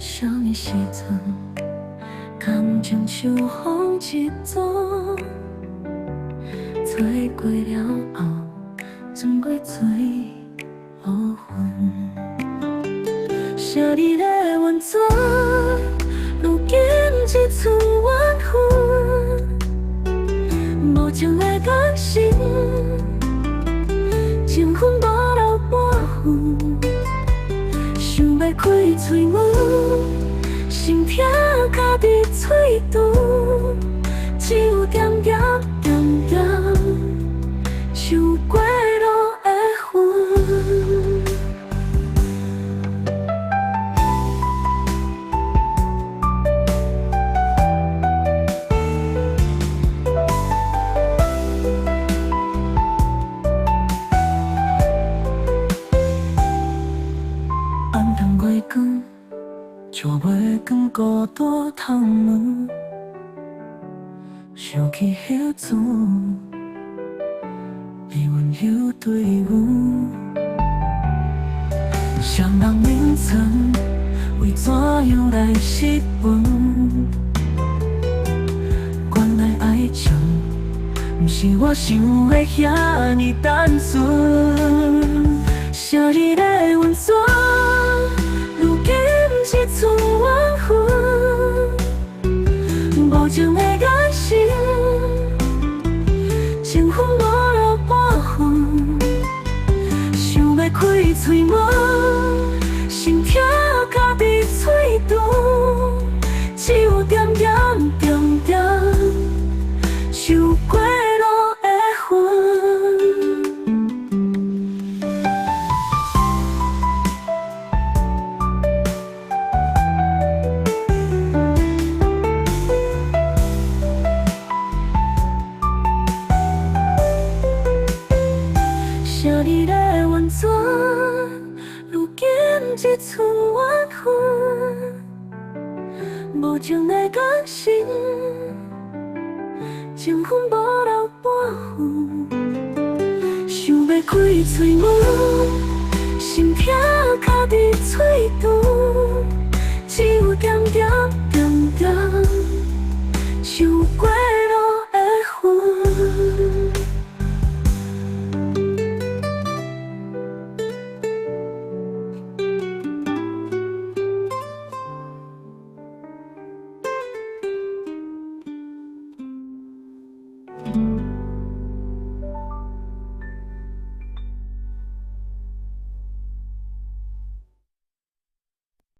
少年时阵，感情像风一座，做过了后，转过做乌云。写你的原纸，如今一寸怨恨，无情的感情，情分无留半分。想要开嘴问，心痛卡伫嘴肚，只有点点点点，像过路的云。暗淡月光，照袂光孤单窗门，想起彼阵，你温柔对阮。谁人眠床，为怎样来失魂？原来爱情，不是我想的遐尼单纯。写你的原纸，如今一寸怨恨，无情的感情，情分无留半分。想要开嘴问，心痛卡伫嘴肚，只有点点点点，像过路的云。写你的原纸，如今一寸怨恨，无情的感情，情分无留半分。想要开嘴问，心痛卡伫嘴肚。